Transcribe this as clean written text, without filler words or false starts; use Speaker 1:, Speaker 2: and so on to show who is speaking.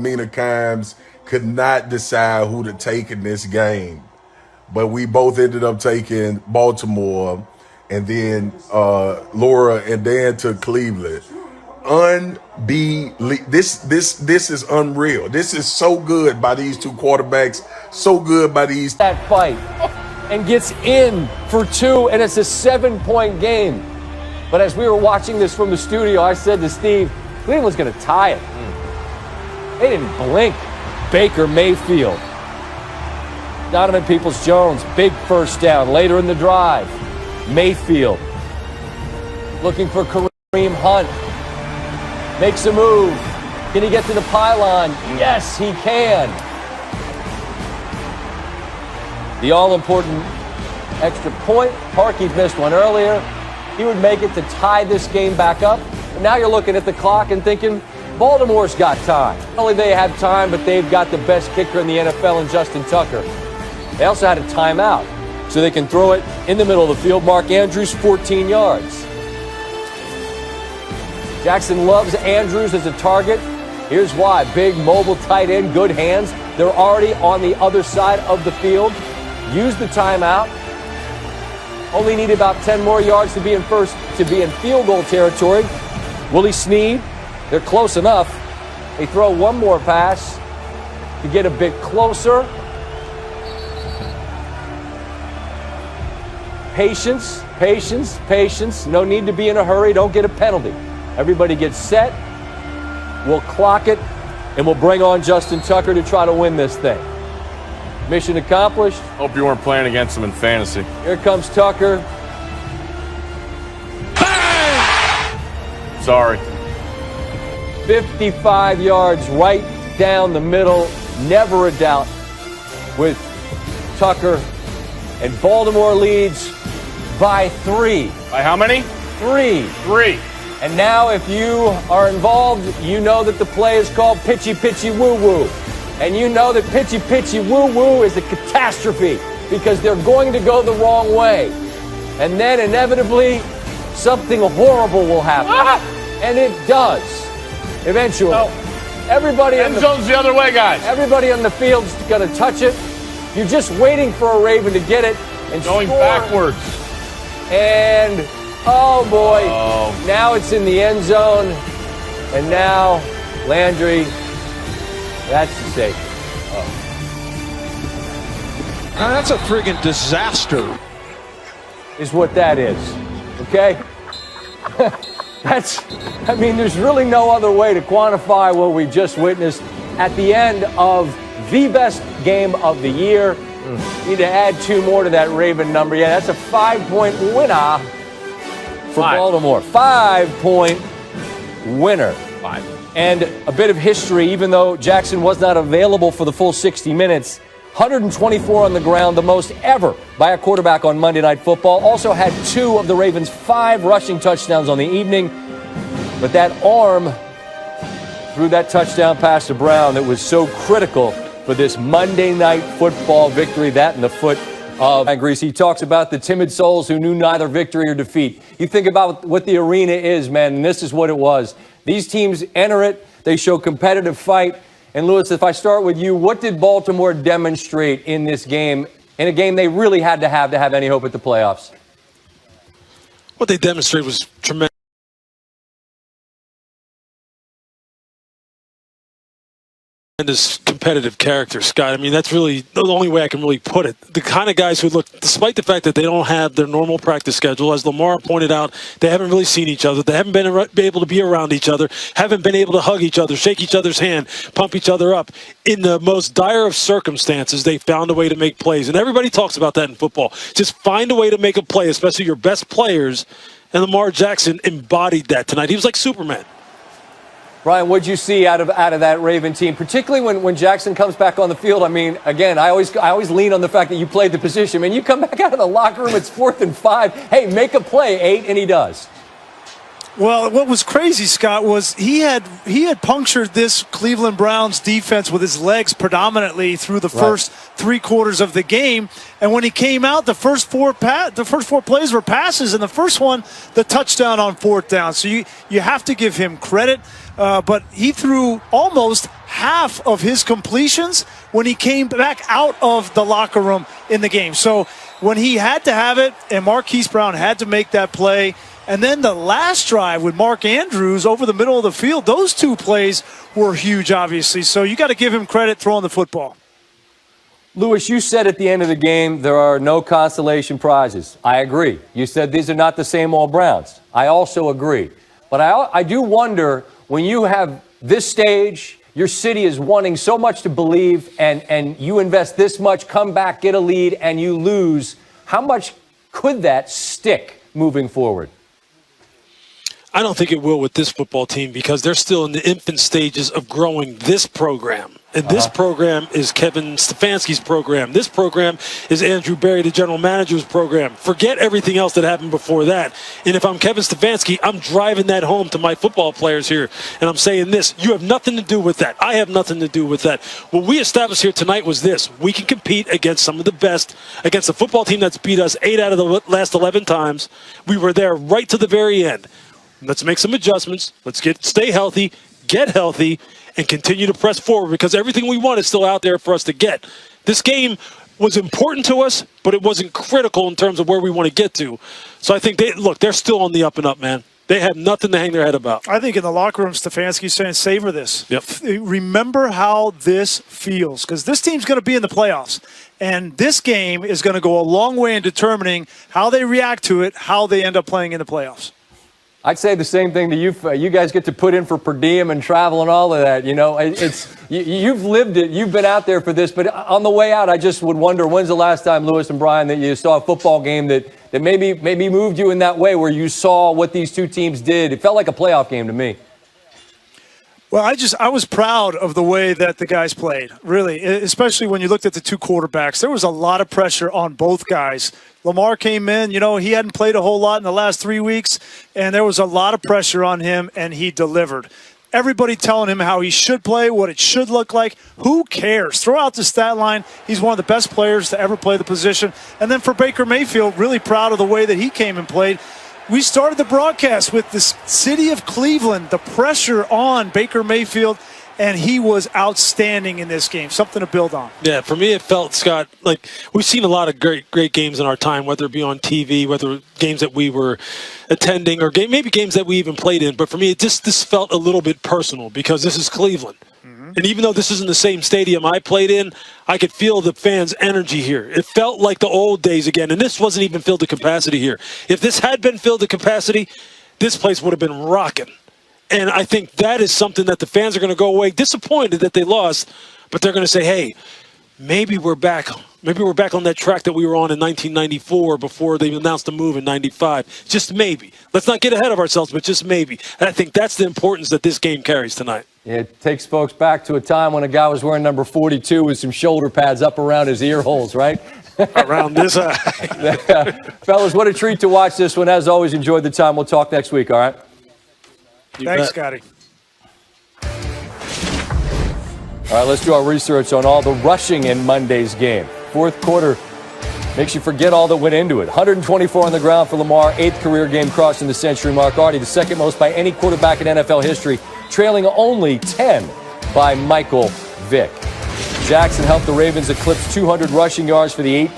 Speaker 1: Mina Kimes could not decide who to take in this game, but we both ended up taking Baltimore, and then Laura and Dan took Cleveland. This is unreal. This is so good by these two quarterbacks. So good by these.
Speaker 2: That fight and gets in for 2, and it's a 7-point game. But as we were watching this from the studio, I said to Steve, Cleveland's going to tie it. They didn't blink. Baker Mayfield. Donovan Peoples-Jones, big first down later in the drive. Mayfield looking for Kareem Hunt. Makes a move. Can he get to the pylon? Yes, he can. The all-important extra point. Parkey missed one earlier. He would make it to tie this game back up. But now you're looking at the clock and thinking, Baltimore's got time. Not only they have time, but they've got the best kicker in the NFL in Justin Tucker. They also had a timeout, so they can throw it in the middle of the field. Mark Andrews, 14 yards. Jackson loves Andrews as a target. Here's why. Big, mobile tight end, good hands. They're already on the other side of the field. Use the timeout. Only need about 10 more yards to be in field goal territory. Willie Snead, they're close enough. They throw one more pass to get a bit closer. Patience, patience, patience. No need to be in a hurry. Don't get a penalty. Everybody gets set. We'll clock it, and we'll bring on Justin Tucker to try to win this thing. Mission accomplished.
Speaker 3: Hope you weren't playing against him in fantasy.
Speaker 2: Here comes Tucker.
Speaker 3: Bang! Sorry.
Speaker 2: 55 yards right down the middle. Never a doubt with Tucker. And Baltimore leads by 3.
Speaker 3: By how many?
Speaker 2: 3.
Speaker 3: 3.
Speaker 2: And now if you are involved, you know that the play is called pitchy, pitchy, woo-woo. And you know that pitchy, pitchy, woo-woo is a catastrophe because they're going to go the wrong way. And then inevitably, something horrible will happen. And it does, eventually.
Speaker 3: No.
Speaker 2: Everybody
Speaker 3: End zone's the other way, guys.
Speaker 2: Everybody on the field's going to touch it. You're just waiting for a Raven to get it and
Speaker 3: going
Speaker 2: score.
Speaker 3: Backwards.
Speaker 2: And, oh boy, now it's in the end zone. And now Landry, that's the safety.
Speaker 4: Now that's a friggin' disaster.
Speaker 2: Is what that is, okay? There's really no other way to quantify what we just witnessed at the end of the best game of the year. Need to add 2 more to that Raven number. Yeah, that's a 5-point winner for Baltimore. 5-point winner.
Speaker 3: 5.
Speaker 2: And a bit of history, even though Jackson was not available for the full 60 minutes, 124 on the ground, the most ever by a quarterback on Monday Night Football. Also had 2 of the Ravens' 5 rushing touchdowns on the evening. But that arm threw that touchdown pass to Brown that was so critical for this Monday Night Football victory. That in the foot of Grease. He talks about the timid souls who knew neither victory or defeat. You think about what the arena is, man, and this is what it was. These teams enter it. They show competitive fight. And, Lewis, if I start with you, what did Baltimore demonstrate in this game, in a game they really had to have any hope at the playoffs?
Speaker 4: What they demonstrated was tremendous competitive character, Scott. I mean, that's really the only way I can really put it. The kind of guys who look, despite the fact that they don't have their normal practice schedule, as Lamar pointed out, they haven't really seen each other. They haven't been able to be around each other, haven't been able to hug each other, shake each other's hand, pump each other up. In the most dire of circumstances, they found a way to make plays. And everybody talks about that in football. Just find a way to make a play, especially your best players. And Lamar Jackson embodied that tonight. He was like Superman.
Speaker 2: Brian, what'd you see out of that Raven team, particularly when Jackson comes back on the field? I mean, again, I always lean on the fact that you played the position. Man, you come back out of the locker room, it's 4th and 5. Hey, make a play, 8, and he does.
Speaker 5: Well, what was crazy, Scott, was he had punctured this Cleveland Browns defense with his legs predominantly through the first 3 quarters of the game. And when he came out, the first four plays were passes, and the first one, the touchdown on 4th down. So you have to give him credit. But he threw almost half of his completions when he came back out of the locker room in the game. So when he had to have it, and Marquise Brown had to make that play, and then the last drive with Mark Andrews over the middle of the field, those 2 plays were huge, obviously. So you got to give him credit throwing the football.
Speaker 2: Lewis, you said at the end of the game there are no consolation prizes. I agree. You said these are not the same old Browns. I also agree. But I do wonder, when you have this stage, your city is wanting so much to believe, and you invest this much, come back, get a lead, and you lose, how much could that stick moving forward?
Speaker 4: I don't think it will with this football team because they're still in the infant stages of growing this program. And this program is Kevin Stefanski's program. This program is Andrew Berry, the general manager's program. Forget everything else that happened before that. And if I'm Kevin Stefanski, I'm driving that home to my football players here. And I'm saying this, you have nothing to do with that. I have nothing to do with that. What we established here tonight was this. We can compete against some of the best, against a football team that's beat us 8 out of the last 11 times. We were there right to the very end. Let's make some adjustments. Let's stay healthy, get healthy, and continue to press forward because everything we want is still out there for us to get. This game was important to us, but it wasn't critical in terms of where we want to get to. So I think they're still on the up and up, man. They have nothing to hang their head about.
Speaker 5: I think in the locker room, Stefanski's saying, savor this.
Speaker 4: Yep.
Speaker 5: Remember how this feels, because this team's going to be in the playoffs. And this game is going to go a long way in determining how they react to it, how they end up playing in the playoffs.
Speaker 2: I'd say the same thing to you. You guys get to put in for per diem and travel and all of that. You know, you've lived it. You've been out there for this. But on the way out, I just would wonder, when's the last time, Lewis and Brian, that you saw a football game that maybe moved you in that way, where you saw what these two teams did? It felt like a playoff game to me.
Speaker 5: Well, I was proud of the way that the guys played, really, especially when you looked at the 2 quarterbacks. There was a lot of pressure on both guys. Lamar came in, he hadn't played a whole lot in the last 3 weeks, and there was a lot of pressure on him, and he delivered. Everybody telling him how he should play, what it should look like. Who cares? Throw out the stat line. He's one of the best players to ever play the position. And then for Baker Mayfield, really proud of the way that he came and played. We started the broadcast with the city of Cleveland, the pressure on Baker Mayfield, and he was outstanding in this game. Something to build on.
Speaker 4: Yeah, for me it felt, Scott, like we've seen a lot of great games in our time, whether it be on TV, whether games that we were attending, or maybe games that we even played in. But for me, this felt a little bit personal because this is Cleveland. And even though this isn't the same stadium I played in, I could feel the fans' energy here. It felt like the old days again, and this wasn't even filled to capacity here. If this had been filled to capacity, this place would have been rocking. And I think that is something that the fans are going to go away disappointed that they lost, but they're going to say, hey, maybe we're back. Maybe we're back on that track that we were on in 1994 before they announced the move in 95. Just maybe. Let's not get ahead of ourselves, but just maybe. And I think that's the importance that this game carries tonight.
Speaker 2: It takes folks back to a time when a guy was wearing number 42 with some shoulder pads up around his ear holes, right?
Speaker 4: Around this high.
Speaker 2: Fellas, what a treat to watch this one. As always, enjoyed the time. We'll talk next week, all right?
Speaker 5: Thanks, Scotty.
Speaker 2: All right, let's do our research on all the rushing in Monday's game. Fourth quarter makes you forget all that went into it. 124 on the ground for Lamar, 8th career game crossing the century mark. Already the second most by any quarterback in NFL history, trailing only 10 by Michael Vick. Jackson helped the Ravens eclipse 200 rushing yards for the 18th.